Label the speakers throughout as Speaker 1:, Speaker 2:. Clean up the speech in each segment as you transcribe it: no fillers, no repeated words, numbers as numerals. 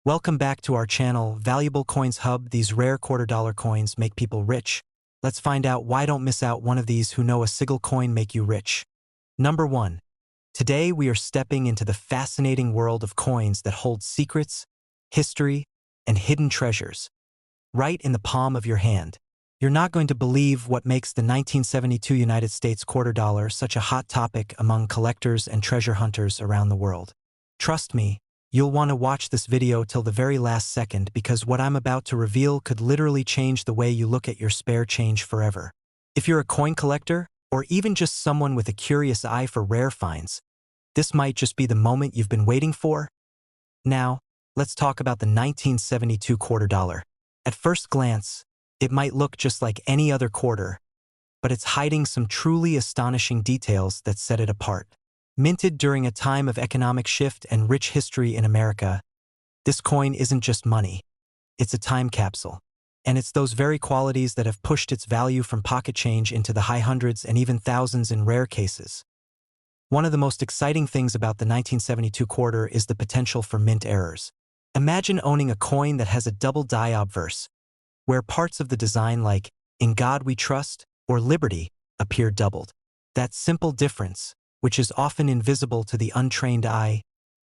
Speaker 1: Welcome back to our channel, Valuable Coins Hub. These rare $quarter coins make people rich. Let's find out why. Don't miss out one of these who know a single coin make you rich. Number 1. Today we are stepping into the fascinating world of coins that hold secrets, history, and hidden treasures. Right in the palm of your hand. You're not going to believe what makes the 1972 United States $quarter such a hot topic among collectors and treasure hunters around the world. Trust me, you'll want to watch this video till the very last second because what I'm about to reveal could literally change the way you look at your spare change forever. If you're a coin collector, or even just someone with a curious eye for rare finds, this might just be the moment you've been waiting for. Now, let's talk about the 1972 $quarter. At first glance, it might look just like any other quarter, but it's hiding some truly astonishing details that set it apart. Minted during a time of economic shift and rich history in America, this coin isn't just money. It's a time capsule. And it's those very qualities that have pushed its value from pocket change into the high hundreds and even thousands in rare cases. One of the most exciting things about the 1972 quarter is the potential for mint errors. Imagine owning a coin that has a double die obverse, where parts of the design like "In God We Trust" or "Liberty" appear doubled. That simple difference, which is often invisible to the untrained eye,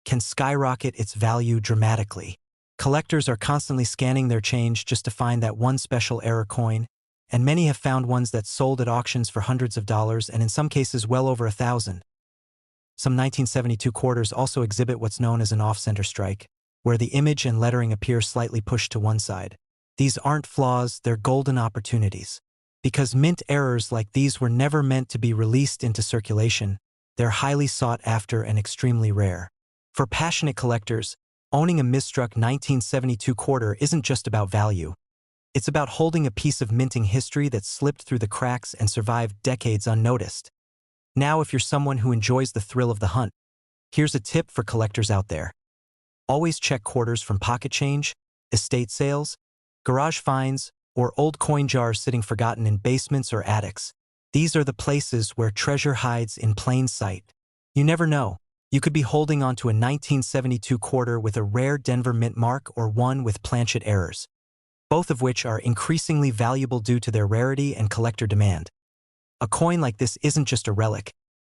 Speaker 1: can skyrocket its value dramatically. Collectors are constantly scanning their change just to find that one special error coin, and many have found ones that sold at auctions for hundreds of dollars and in some cases well over 1,000. Some 1972 quarters also exhibit what's known as an off-center strike, where the image and lettering appear slightly pushed to one side. These aren't flaws, they're golden opportunities. Because mint errors like these were never meant to be released into circulation, they're highly sought after and extremely rare. For passionate collectors, owning a misstruck 1972 quarter isn't just about value. It's about holding a piece of minting history that slipped through the cracks and survived decades unnoticed. Now, if you're someone who enjoys the thrill of the hunt, here's a tip for collectors out there. Always check quarters from pocket change, estate sales, garage finds, or old coin jars sitting forgotten in basements or attics. These are the places where treasure hides in plain sight. You never know. You could be holding onto a 1972 quarter with a rare Denver mint mark or one with planchet errors, both of which are increasingly valuable due to their rarity and collector demand. A coin like this isn't just a relic.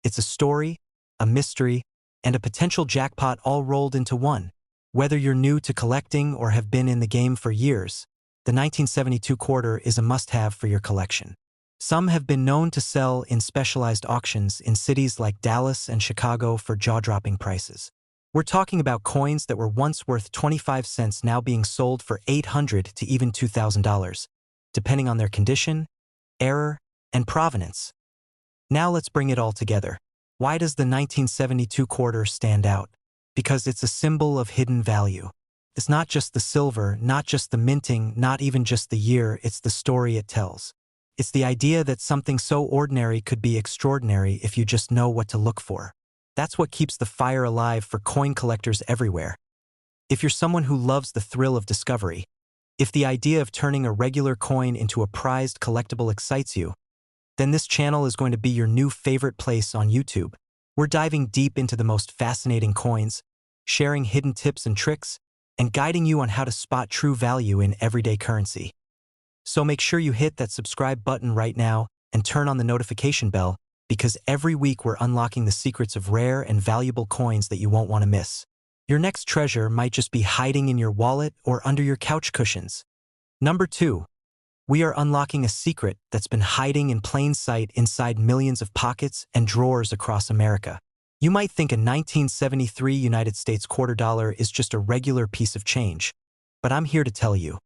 Speaker 1: It's a story, a mystery, and a potential jackpot all rolled into one. Whether you're new to collecting or have been in the game for years, the 1972 quarter is a must-have for your collection. Some have been known to sell in specialized auctions in cities like Dallas and Chicago for jaw-dropping prices. We're talking about coins that were once worth 25 cents now being sold for $800 to even $2,000, depending on their condition, error, and provenance. Now let's bring it all together. Why does the 1972 quarter stand out? Because it's a symbol of hidden value. It's not just the silver, not just the minting, not even just the year, it's the story it tells. It's the idea that something so ordinary could be extraordinary if you just know what to look for. That's what keeps the fire alive for coin collectors everywhere. If you're someone who loves the thrill of discovery, if the idea of turning a regular coin into a prized collectible excites you, then this channel is going to be your new favorite place on YouTube. We're diving deep into the most fascinating coins, sharing hidden tips and tricks, and guiding you on how to spot true value in everyday currency. So make sure you hit that subscribe button right now and turn on the notification bell, because every week we're unlocking the secrets of rare and valuable coins that you won't want to miss. Your next treasure might just be hiding in your wallet or under your couch cushions. Number 2. We are unlocking a secret that's been hiding in plain sight inside millions of pockets and drawers across America. You might think a 1973 United States $quarter is just a regular piece of change, but I'm here to tell you.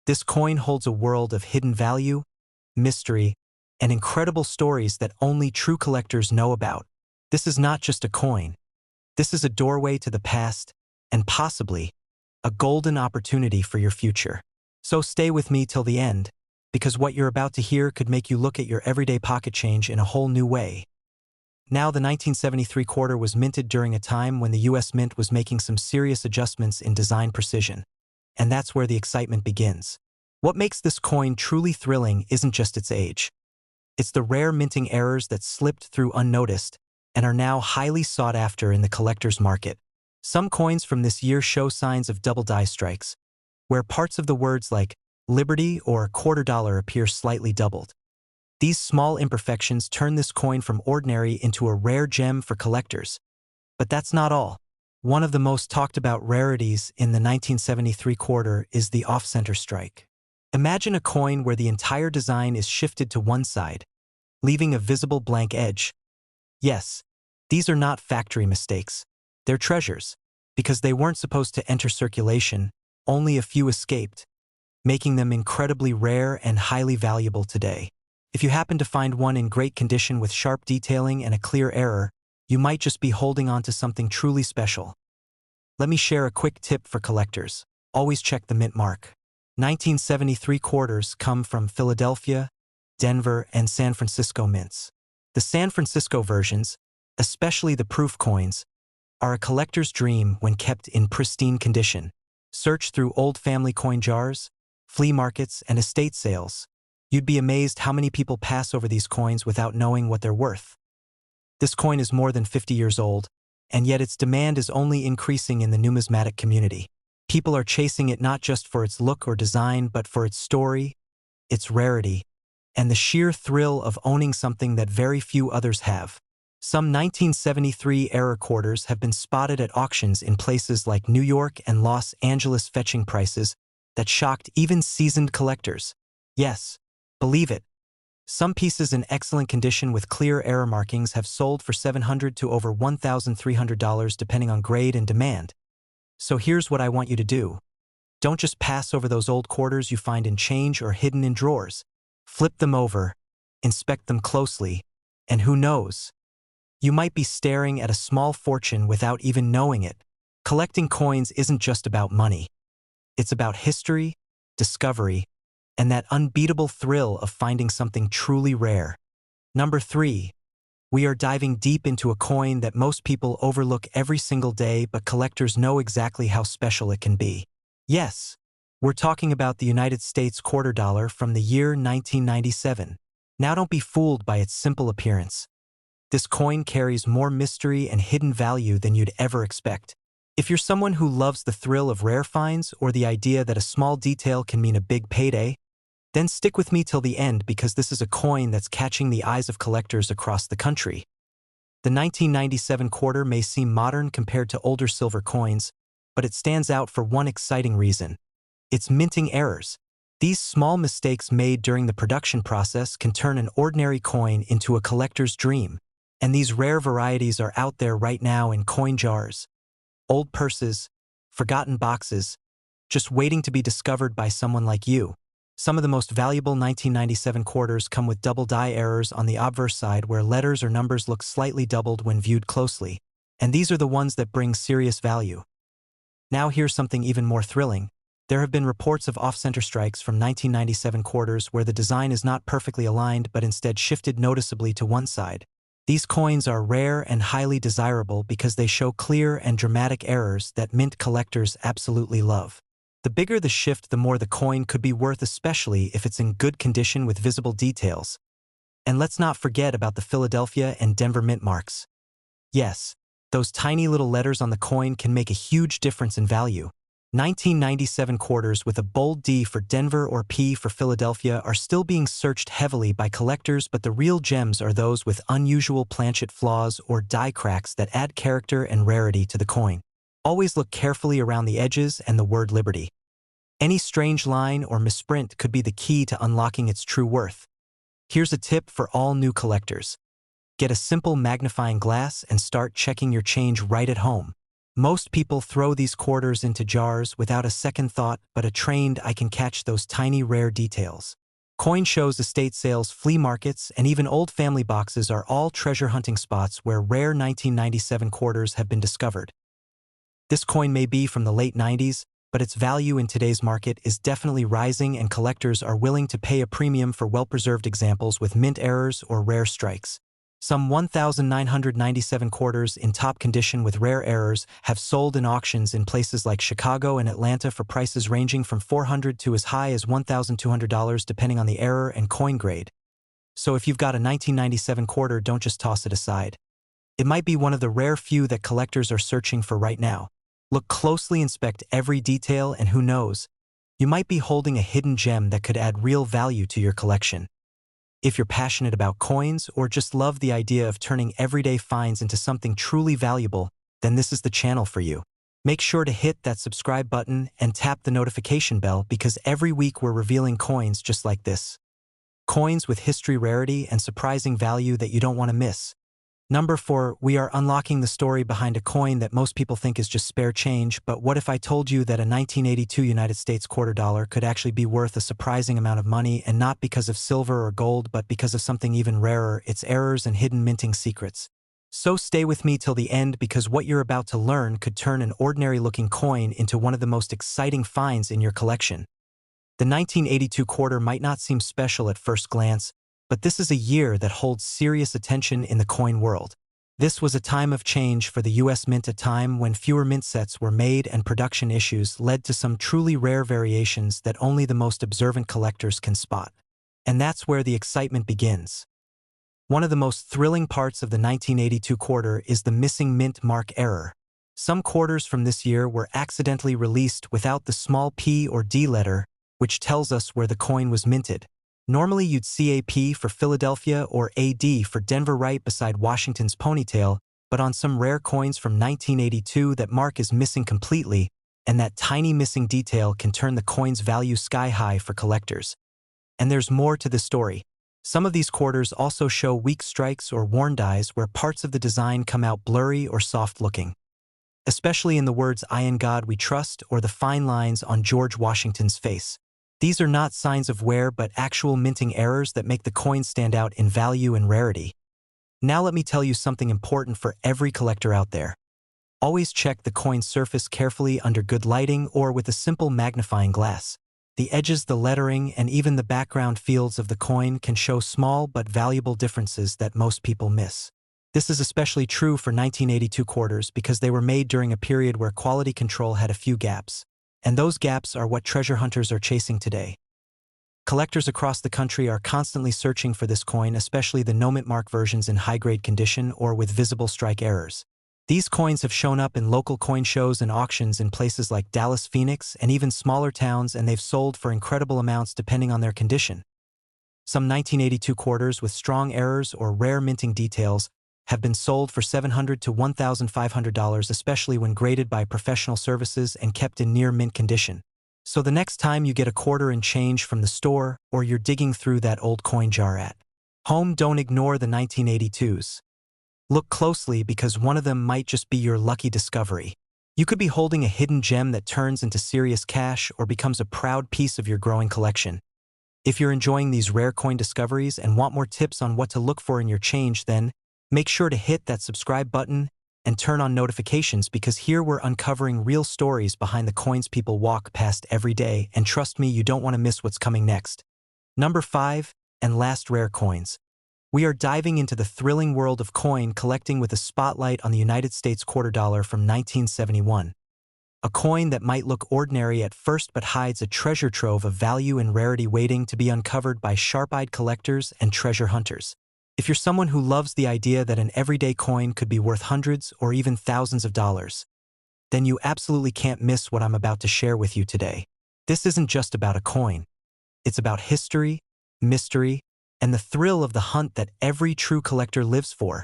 Speaker 1: This coin holds a world of hidden value, mystery, and incredible stories that only true collectors know about. This is not just a coin. This is a doorway to the past, and possibly a golden opportunity for your future. So stay with me till the end, because what you're about to hear could make you look at your everyday pocket change in a whole new way. Now, the 1973 quarter was minted during a time when the US Mint was making some serious adjustments in design precision. And that's where the excitement begins. What makes this coin truly thrilling isn't just its age. It's the rare minting errors that slipped through unnoticed and are now highly sought after in the collector's market. Some coins from this year show signs of double die strikes, where parts of the words like Liberty or quarter dollar appear slightly doubled. These small imperfections turn this coin from ordinary into a rare gem for collectors. But that's not all. One of the most talked about rarities in the 1973 quarter is the off-center strike. Imagine a coin where the entire design is shifted to one side, leaving a visible blank edge. Yes, these are not factory mistakes. They're treasures, because they weren't supposed to enter circulation, only a few escaped, making them incredibly rare and highly valuable today. If you happen to find one in great condition with sharp detailing and a clear error, you might just be holding on to something truly special. Let me share a quick tip for collectors. Always check the mint mark. 1973 quarters come from Philadelphia, Denver, and San Francisco mints. The San Francisco versions, especially the proof coins, are a collector's dream when kept in pristine condition. Search through old family coin jars, flea markets, and estate sales. You'd be amazed how many people pass over these coins without knowing what they're worth. This coin is more than 50 years old, and yet its demand is only increasing in the numismatic community. People are chasing it not just for its look or design, but for its story, its rarity, and the sheer thrill of owning something that very few others have. Some 1973 era quarters have been spotted at auctions in places like New York and Los Angeles, fetching prices that shocked even seasoned collectors. Yes, believe it. Some pieces in excellent condition with clear error markings have sold for $700 to over $1,300 depending on grade and demand. So here's what I want you to do. Don't just pass over those old quarters you find in change or hidden in drawers. Flip them over, inspect them closely, and who knows? You might be staring at a small fortune without even knowing it. Collecting coins isn't just about money. It's about history, discovery, and that unbeatable thrill of finding something truly rare. Number 3. We are diving deep into a coin that most people overlook every single day, but collectors know exactly how special it can be. Yes, we're talking about the United States quarter dollar from the year 1997. Now don't be fooled by its simple appearance. This coin carries more mystery and hidden value than you'd ever expect. If you're someone who loves the thrill of rare finds or the idea that a small detail can mean a big payday, then stick with me till the end, because this is a coin that's catching the eyes of collectors across the country. The 1997 quarter may seem modern compared to older silver coins, but it stands out for one exciting reason. Its minting errors. These small mistakes made during the production process can turn an ordinary coin into a collector's dream. And these rare varieties are out there right now in coin jars, old purses, forgotten boxes, just waiting to be discovered by someone like you. Some of the most valuable 1997 quarters come with double die errors on the obverse side, where letters or numbers look slightly doubled when viewed closely, and these are the ones that bring serious value. Now here's something even more thrilling. There have been reports of off-center strikes from 1997 quarters where the design is not perfectly aligned but instead shifted noticeably to one side. These coins are rare and highly desirable because they show clear and dramatic errors that mint collectors absolutely love. The bigger the shift, the more the coin could be worth, especially if it's in good condition with visible details. And let's not forget about the Philadelphia and Denver mint marks. Yes, those tiny little letters on the coin can make a huge difference in value. 1997 quarters with a bold D for Denver or P for Philadelphia are still being searched heavily by collectors, but the real gems are those with unusual planchet flaws or die cracks that add character and rarity to the coin. Always look carefully around the edges and the word Liberty. Any strange line or misprint could be the key to unlocking its true worth. Here's a tip for all new collectors. Get a simple magnifying glass and start checking your change right at home. Most people throw these quarters into jars without a second thought, but a trained eye can catch those tiny rare details. Coin shows, estate sales, flea markets, and even old family boxes are all treasure hunting spots where rare 1997 quarters have been discovered. This coin may be from the late 90s, but its value in today's market is definitely rising, and collectors are willing to pay a premium for well-preserved examples with mint errors or rare strikes. Some 1,997 quarters in top condition with rare errors have sold in auctions in places like Chicago and Atlanta for prices ranging from $400 to as high as $1,200 depending on the error and coin grade. So if you've got a 1997 quarter, don't just toss it aside. It might be one of the rare few that collectors are searching for right now. Look closely, inspect every detail, and who knows, you might be holding a hidden gem that could add real value to your collection. If you're passionate about coins or just love the idea of turning everyday finds into something truly valuable, then this is the channel for you. Make sure to hit that subscribe button and tap the notification bell because every week we're revealing coins just like this. Coins with history, rarity, and surprising value that you don't want to miss. Number 4, we are unlocking the story behind a coin that most people think is just spare change, but what if I told you that a 1982 United States quarter dollar could actually be worth a surprising amount of money, and not because of silver or gold but because of something even rarer, its errors and hidden minting secrets. So stay with me till the end because what you're about to learn could turn an ordinary-looking coin into one of the most exciting finds in your collection. The 1982 quarter might not seem special at first glance, but this is a year that holds serious attention in the coin world. This was a time of change for the US Mint, a time when fewer mint sets were made and production issues led to some truly rare variations that only the most observant collectors can spot. And that's where the excitement begins. One of the most thrilling parts of the 1982 quarter is the missing mint mark error. Some quarters from this year were accidentally released without the small P or D letter, which tells us where the coin was minted. Normally you'd see AP for Philadelphia or AD for Denver right beside Washington's ponytail, but on some rare coins from 1982 that mark is missing completely, and that tiny missing detail can turn the coin's value sky high for collectors. And there's more to the story. Some of these quarters also show weak strikes or worn dies where parts of the design come out blurry or soft-looking. Especially in the words "I in God we trust" or the fine lines on George Washington's face. These are not signs of wear but actual minting errors that make the coin stand out in value and rarity. Now let me tell you something important for every collector out there. Always check the coin's surface carefully under good lighting or with a simple magnifying glass. The edges, the lettering, and even the background fields of the coin can show small but valuable differences that most people miss. This is especially true for 1982 quarters because they were made during a period where quality control had a few gaps. And those gaps are what treasure hunters are chasing today. Collectors across the country are constantly searching for this coin, especially the no-mint mark versions in high-grade condition or with visible strike errors. These coins have shown up in local coin shows and auctions in places like Dallas, Phoenix, and even smaller towns, and they've sold for incredible amounts depending on their condition. Some 1982 quarters with strong errors or rare minting details have been sold for $700 to $1,500, especially when graded by professional services and kept in near mint condition. So the next time you get a quarter and change from the store or you're digging through that old coin jar at home, don't ignore the 1982s. Look closely because one of them might just be your lucky discovery. You could be holding a hidden gem that turns into serious cash or becomes a proud piece of your growing collection. If you're enjoying these rare coin discoveries and want more tips on what to look for in your change, then make sure to hit that subscribe button and turn on notifications because here we're uncovering real stories behind the coins people walk past every day, and trust me, you don't want to miss what's coming next. Number 5, and last, rare coins. We are diving into the thrilling world of coin collecting with a spotlight on the United States quarter dollar from 1971. A coin that might look ordinary at first but hides a treasure trove of value and rarity waiting to be uncovered by sharp-eyed collectors and treasure hunters. If you're someone who loves the idea that an everyday coin could be worth hundreds or even thousands of dollars, then you absolutely can't miss what I'm about to share with you today. This isn't just about a coin. It's about history, mystery, and the thrill of the hunt that every true collector lives for.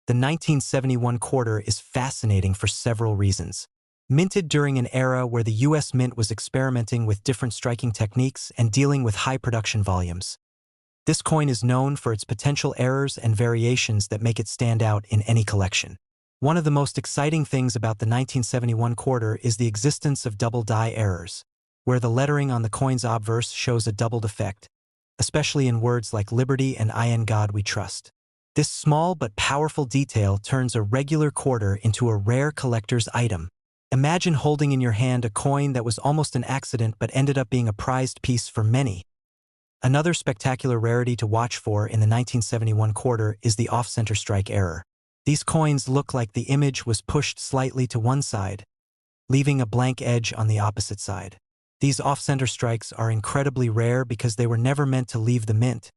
Speaker 1: The 1971 quarter is fascinating for several reasons. Minted during an era where the US Mint was experimenting with different striking techniques and dealing with high production volumes. This coin is known for its potential errors and variations that make it stand out in any collection. One of the most exciting things about the 1971 quarter is the existence of double die errors, where the lettering on the coin's obverse shows a doubled effect, especially in words like liberty and I in God we trust. This small but powerful detail turns a regular quarter into a rare collector's item. Imagine holding in your hand a coin that was almost an accident but ended up being a prized piece for many. Another spectacular rarity to watch for in the 1971 quarter is the off-center strike error. These coins look like the image was pushed slightly to one side, leaving a blank edge on the opposite side. These off-center strikes are incredibly rare because they were never meant to leave the mint.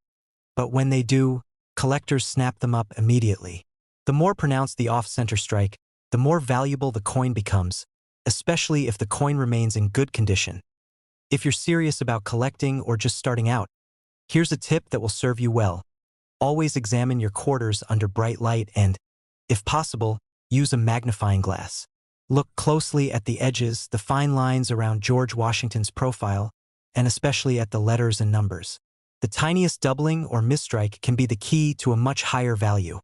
Speaker 1: But when they do, collectors snap them up immediately. The more pronounced the off-center strike, the more valuable the coin becomes, especially if the coin remains in good condition. If you're serious about collecting or just starting out, here's a tip that will serve you well. Always examine your quarters under bright light and, if possible, use a magnifying glass. Look closely at the edges, the fine lines around George Washington's profile, and especially at the letters and numbers. The tiniest doubling or misstrike can be the key to a much higher value.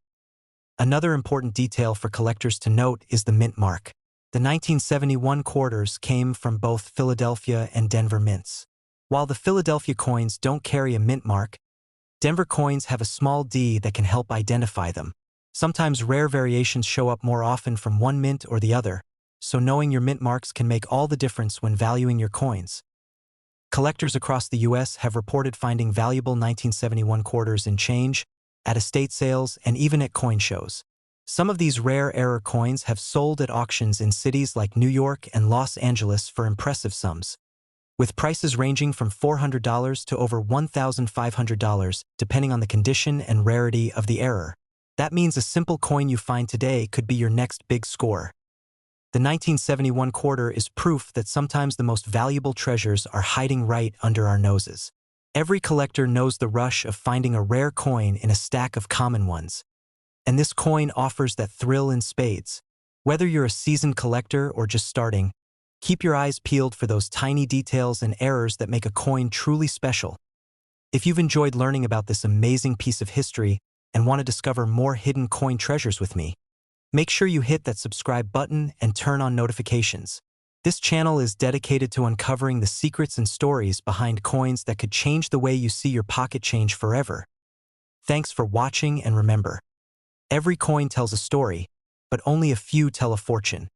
Speaker 1: Another important detail for collectors to note is the mint mark. The 1971 quarters came from both Philadelphia and Denver mints. While the Philadelphia coins don't carry a mint mark, Denver coins have a small D that can help identify them. Sometimes rare variations show up more often from one mint or the other, so knowing your mint marks can make all the difference when valuing your coins. Collectors across the U.S. have reported finding valuable 1971 quarters in change, at estate sales, and even at coin shows. Some of these rare error coins have sold at auctions in cities like New York and Los Angeles for impressive sums, with prices ranging from $400 to over $1,500, depending on the condition and rarity of the error. That means a simple coin you find today could be your next big score. The 1971 quarter is proof that sometimes the most valuable treasures are hiding right under our noses. Every collector knows the rush of finding a rare coin in a stack of common ones. And this coin offers that thrill in spades. Whether you're a seasoned collector or just starting, keep your eyes peeled for those tiny details and errors that make a coin truly special. If you've enjoyed learning about this amazing piece of history and want to discover more hidden coin treasures with me, make sure you hit that subscribe button and turn on notifications. This channel is dedicated to uncovering the secrets and stories behind coins that could change the way you see your pocket change forever. Thanks for watching, and remember, every coin tells a story, but only a few tell a fortune.